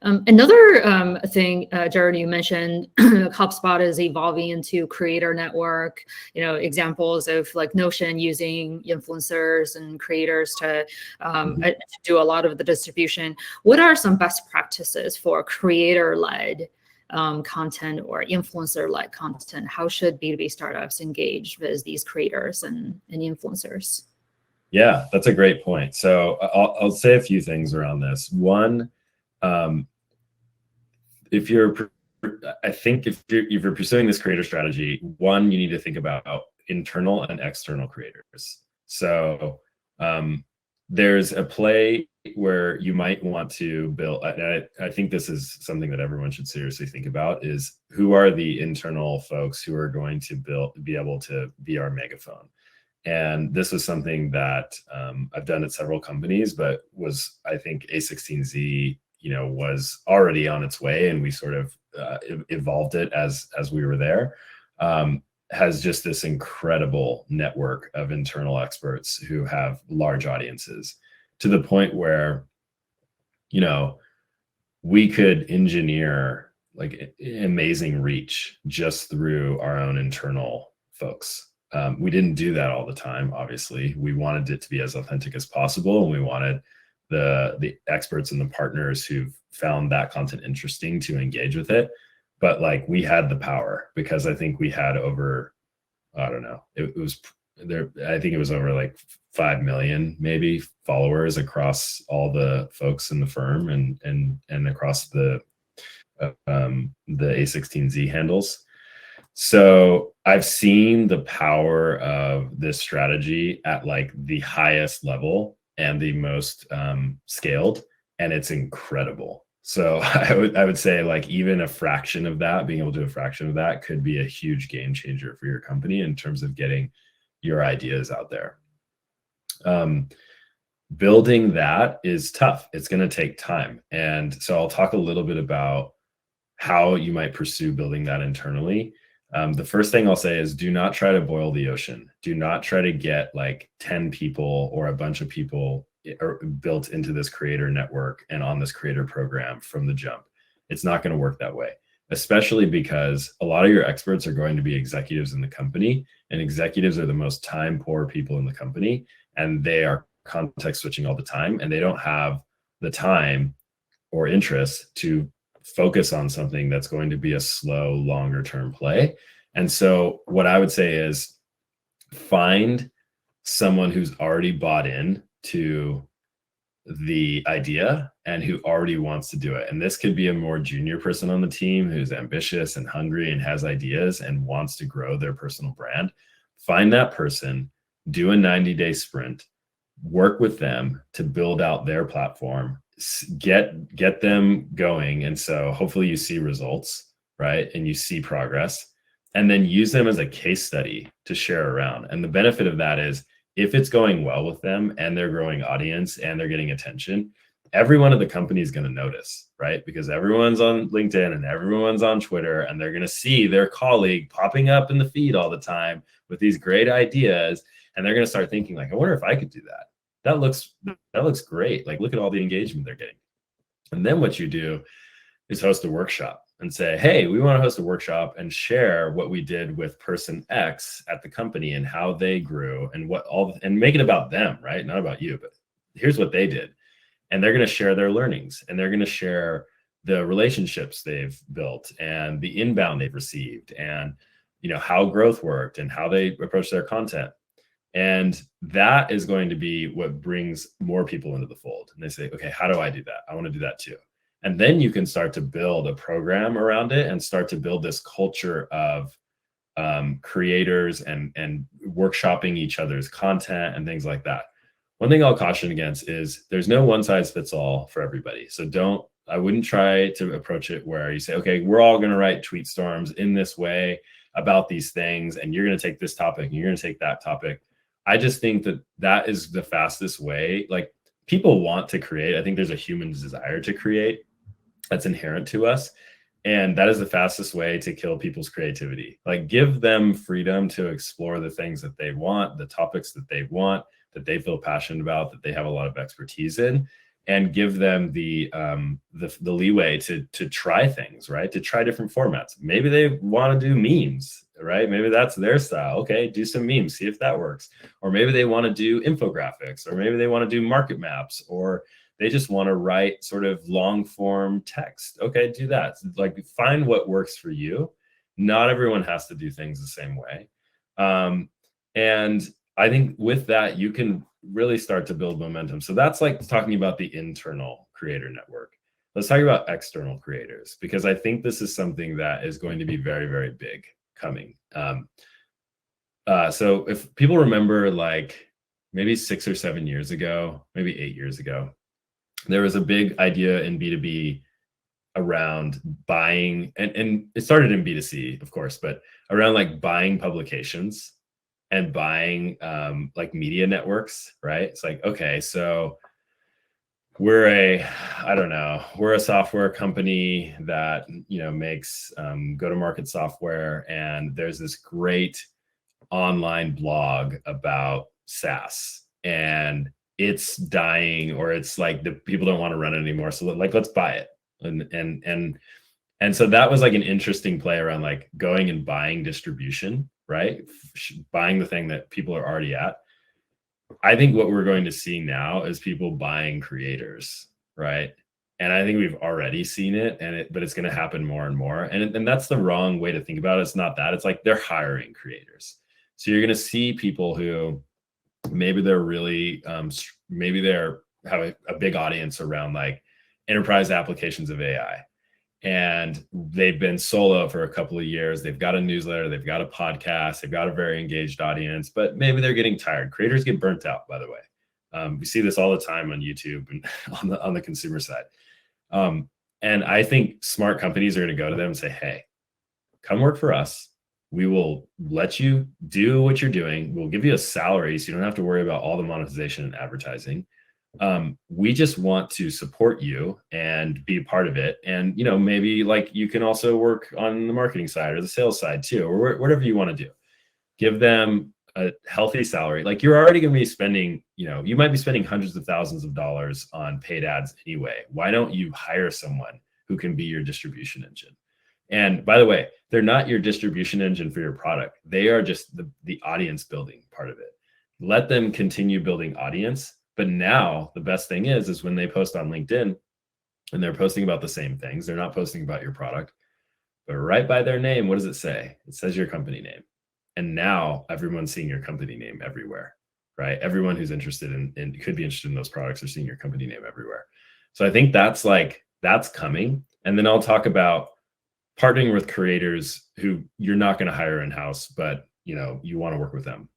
Another thing, Jared, you mentioned HubSpot is evolving into creator network, examples of like Notion using influencers and creators to do a lot of the distribution. What are some best practices for creator-led content or influencer-led content? How should B2B startups engage with these creators and influencers? Yeah, that's a great point. So I'll say a few things around this. One, if you're pursuing this creator strategy, one, you need to think about internal and external creators. So there's a play where you might want to build, and I think this is something that everyone should seriously think about, is who are the internal folks who are going to be able to be our megaphone. And this was something that I've done at several companies, but I think A16Z, was already on its way, and we sort of evolved it as we were there. Has just this incredible network of internal experts who have large audiences, to the point where, we could engineer like amazing reach just through our own internal folks. We didn't do that all the time, obviously. We wanted it to be as authentic as possible, and we wanted the experts and the partners who've found that content interesting to engage with it. But like, we had the power, because I think we had over, I don't know, it was there, I think it was over like 5 million maybe followers across all the folks in the firm and across the A16Z handles. So I've seen the power of this strategy at like the highest level and the most scaled, and it's incredible. So I would say like even a fraction of that, being able to do a fraction of that, could be a huge game changer for your company in terms of getting your ideas out there. Building that is tough. It's going to take time. And so I'll talk a little bit about how you might pursue building that internally. The first thing I'll say is, do not try to boil the ocean. Do not try to get like 10 people or a bunch of people built into this creator network and on this creator program from the jump. It's not going to work that way, especially because a lot of your experts are going to be executives in the company, and executives are the most time poor people in the company, and they are context switching all the time, and they don't have the time or interest to focus on something that's going to be a slow, longer term play. And so what I would say is, find someone who's already bought in to the idea and who already wants to do it. And this could be a more junior person on the team who's ambitious and hungry and has ideas and wants to grow their personal brand. Find that person, do a 90-day sprint, work with them to build out their platform, get them going. And so hopefully you see results, right? And you see progress, and then use them as a case study to share around. And the benefit of that is, if it's going well with them and they're growing audience and they're getting attention, everyone at the company is going to notice, right? Because everyone's on LinkedIn and everyone's on Twitter, and they're going to see their colleague popping up in the feed all the time with these great ideas. And they're going to start thinking like, I wonder if I could do that. That looks great. Like, look at all the engagement they're getting. And then what you do is host a workshop and say, hey, we want to host a workshop and share what we did with person X at the company and how they grew and make it about them, right? Not about you, but here's what they did. And they're going to share their learnings, and they're going to share the relationships they've built and the inbound they've received, and how growth worked and how they approach their content. And that is going to be what brings more people into the fold. And they say, okay, how do I do that? I want to do that too. And then you can start to build a program around it and start to build this culture of creators and workshopping each other's content and things like that. One thing I'll caution against is, there's no one size fits all for everybody. So I wouldn't try to approach it where you say, okay, we're all going to write tweet storms in this way about these things, and you're going to take this topic and you're going to take that topic. I just think that is the fastest way. Like, people want to create. I think there's a human desire to create that's inherent to us. And that is the fastest way to kill people's creativity. Like, give them freedom to explore the things that they want, the topics that they want, that they feel passionate about, that they have a lot of expertise in, and give them the leeway to try things, right? To try different formats. Maybe they want to do memes, right? Maybe that's their style. Okay, do some memes, see if that works. Or maybe they want to do infographics, or maybe they want to do market maps, or they just want to write sort of long form text. Okay, do that. Like, find what works for you. Not everyone has to do things the same way. And I think with that, you can really start to build momentum. So that's like talking about the internal creator network. Let's talk about external creators, because I think this is something that is going to be very, very big coming. So if people remember, like maybe 6 or 7 years ago, maybe 8 years ago, there was a big idea in B2B around buying, and it started in B2C, of course, but around like buying publications and buying like media networks, right? It's like, okay, so we're a software company that, makes go-to-market software, and there's this great online blog about SaaS, and it's dying, or it's like the people don't want to run it anymore. So like, let's buy it. And so that was like an interesting play around like going and buying distribution, right? Buying the thing that people are already at. I think what we're going to see now is people buying creators, right? And I think we've already seen it, but it's going to happen more and more. And that's the wrong way to think about it. It's not that. It's like they're hiring creators. So you're going to see people who maybe they're really, maybe they're have a big audience around like enterprise applications of AI. And they've been solo for a couple of years. They've got a newsletter, they've got a podcast, they've got a very engaged audience, but maybe they're getting tired. Creators get burnt out, by the way. We see this all the time on YouTube and on the consumer side. And I think smart companies are going to go to them and say, hey, come work for us. We will let you do what you're doing. We'll give you a salary so you don't have to worry about all the monetization and advertising. We just want to support you and be a part of it. And, maybe like you can also work on the marketing side or the sales side too, or whatever you want to do. Give them a healthy salary. Like, you're already going to be spending, you might be spending hundreds of thousands of dollars on paid ads anyway. Why don't you hire someone who can be your distribution engine? And by the way, they're not your distribution engine for your product. They are just the audience building part of it. Let them continue building audience. But now the best thing is when they post on LinkedIn and they're posting about the same things, they're not posting about your product, but right by their name, what does it say? It says your company name. And now everyone's seeing your company name everywhere, right? Everyone who's interested in could be interested in those products are seeing your company name everywhere. So I think that's coming. And then I'll talk about partnering with creators who you're not going to hire in-house, but you want to work with them.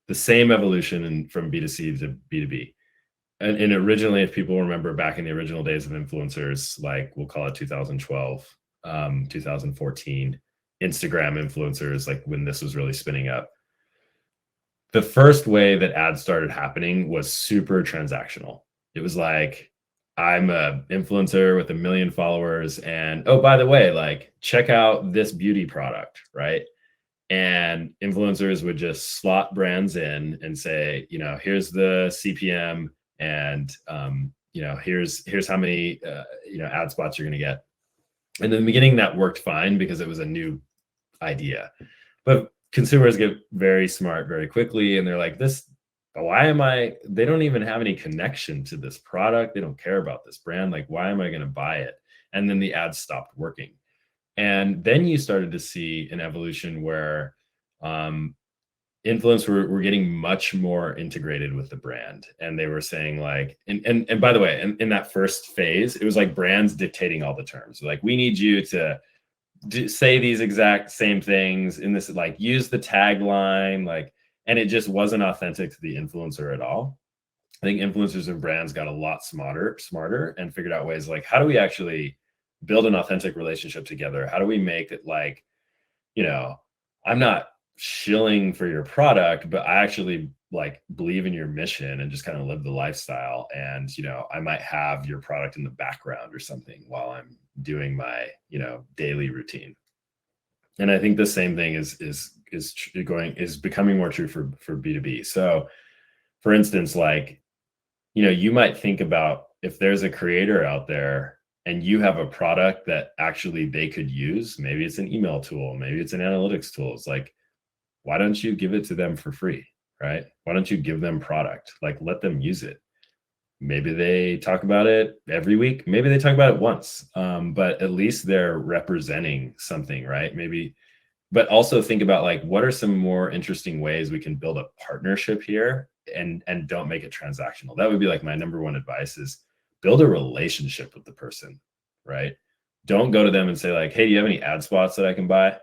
The same evolution from B2C to B2B. And originally, if people remember back in the original days of influencers, like we'll call it 2012, 2014, Instagram influencers, like when this was really spinning up. The first way that ads started happening was super transactional. It was like, I'm an influencer with 1 million followers, and oh, by the way, like, check out this beauty product, right? And influencers would just slot brands in and say, here's the CPM, and here's how many ad spots you're going to get. And in the beginning, that worked fine because it was a new idea. But consumers get very smart very quickly, and they're like, they don't even have any connection to this product. They don't care about this brand. Like, why am I going to buy it? And then the ads stopped working. And then you started to see an evolution where influencers were getting much more integrated with the brand. And they were saying like, and by the way, in that first phase, it was like brands dictating all the terms. Like, we need you to say these exact same things in this, like, use the tagline, like, and it just wasn't authentic to the influencer at all. I think influencers and brands got a lot smarter and figured out ways like, how do we actually build an authentic relationship together? How do we make it like, I'm not shilling for your product, but I actually like believe in your mission and just kind of live the lifestyle. And, I might have your product in the background or something while I'm doing my, daily routine. And I think the same thing is becoming more true for B2B. So for instance, like, you might think about if there's a creator out there and you have a product that actually they could use, maybe it's an email tool, maybe it's an analytics tool. It's like, why don't you give it to them for free, right? Why don't you give them product? Like, let them use it. Maybe they talk about it every week. Maybe they talk about it once, but at least they're representing something, right? Maybe, but also think about like, what are some more interesting ways we can build a partnership here and don't make it transactional? That would be like my number one advice is build a relationship with the person, right? Don't go to them and say like, hey, do you have any ad spots that I can buy?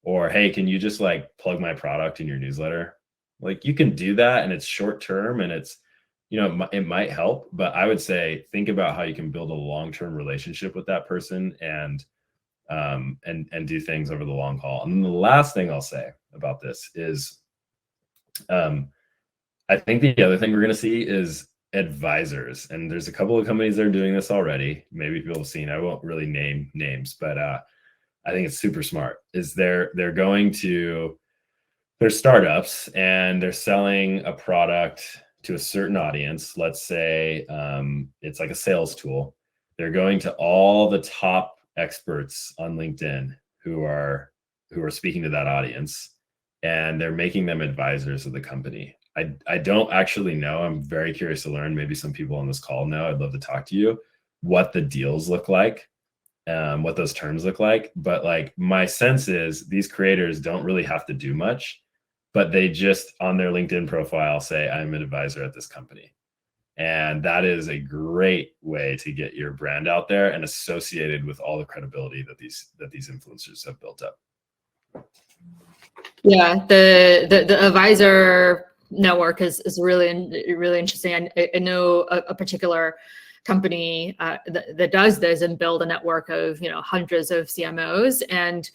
Or, hey, can you just like plug my product in your newsletter? Like you can do that and it's short term and it's, it might help, but I would say think about how you can build a long-term relationship with that person and do things over the long haul. And then the last thing I'll say about this is, I think the other thing we're going to see is advisors, and there's a couple of companies that are doing this already. Maybe people have seen. I won't really name names, but I think it's super smart. Is they're startups and they're selling a product to a certain audience. Let's say it's like a sales tool. They're going to all the top experts on LinkedIn who are speaking to that audience, and they're making them advisors of the company. I don't actually know. I'm very curious to learn. Maybe some people on this call know. I'd love to talk to you what the deals look like, what those terms look like. But like my sense is these creators don't really have to do much, but they just on their LinkedIn profile say, I'm an advisor at this company. And that is a great way to get your brand out there and associated with all the credibility that these influencers have built up. Yeah, the advisor network is really interesting. I know a particular company that does this and build a network of hundreds of CMOs, and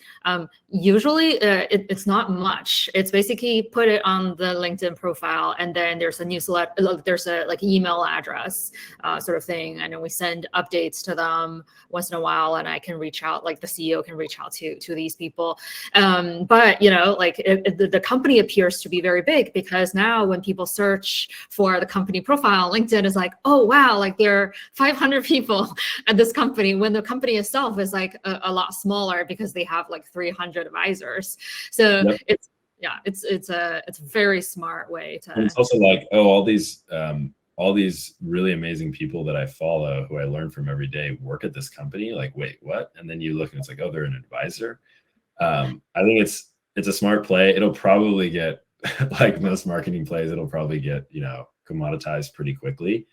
usually it's not much. It's basically put it on the LinkedIn profile, and then there's a newsletter, there's a like email address sort of thing, and then we send updates to them once in a while, and I can reach out, like the CEO can reach out to these people. But like the company appears to be very big, because now when people search for the company profile, LinkedIn is like, oh wow, like they're 500 people at this company, when the company itself is like a lot smaller because they have like 300 advisors. So yep. It's a very smart way to. And it's also like, oh, all these really amazing people that I follow, who I learn from every day, work at this company. Like, wait, what? And then you look and it's like, oh, they're an advisor. I think it's a smart play. It'll probably get like most marketing plays. It'll probably get commoditized pretty quickly.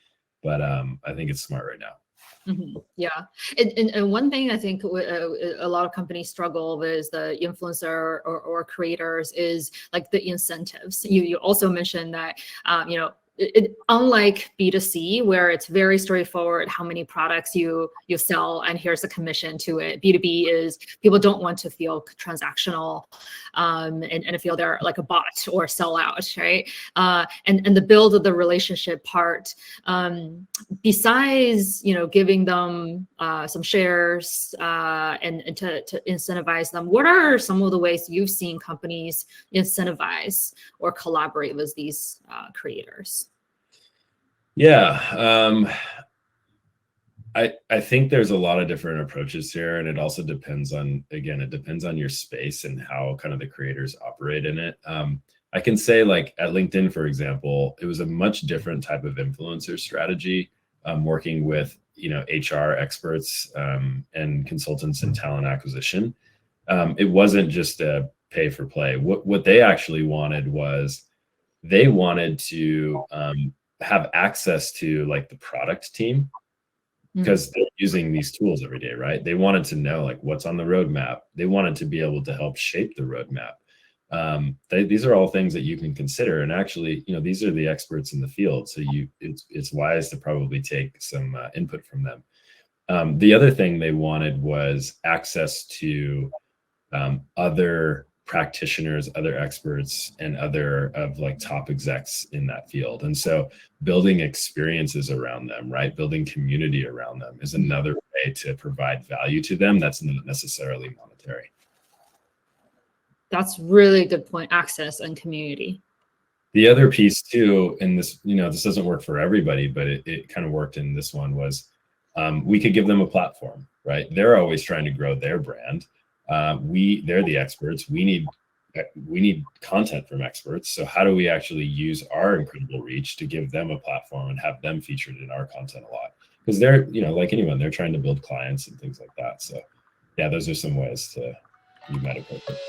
But I think it's smart right now. Mm-hmm. Yeah. And one thing I think a lot of companies struggle with, the influencer or creators, is like the incentives. You also mentioned that, unlike B2C, where it's very straightforward how many products you sell and here's the commission to it, B2B is people don't want to feel transactional and feel they're like a bot or sell out, right? And the build of the relationship part, besides giving them some shares and to incentivize them, what are some of the ways you've seen companies incentivize or collaborate with these creators? Yeah, I think there's a lot of different approaches here, and it also depends on your space and how kind of the creators operate in it. I can say, like at LinkedIn, for example, it was a much different type of influencer strategy, working with HR experts and consultants in talent acquisition. It wasn't just a pay for play. What they actually wanted was they wanted to have access to like the product team, because they're using these tools every day, right? They wanted to know like what's on the roadmap. They wanted to be able to help shape the roadmap. These are all things that you can consider, and actually, these are the experts in the field, so it's wise to probably take some input from them. The other thing they wanted was access to other practitioners, other experts, and other of like top execs in that field. And so building experiences around them, right? Building community around them is another way to provide value to them that's not necessarily monetary. That's really good point. Access and community. The other piece too, and this, this doesn't work for everybody, but it kind of worked in this one, was we could give them a platform, right? They're always trying to grow their brand. They're the experts. We need content from experts. So how do we actually use our incredible reach to give them a platform and have them featured in our content a lot? Because they're, like anyone, they're trying to build clients and things like that. So yeah, those are some ways you might approach it.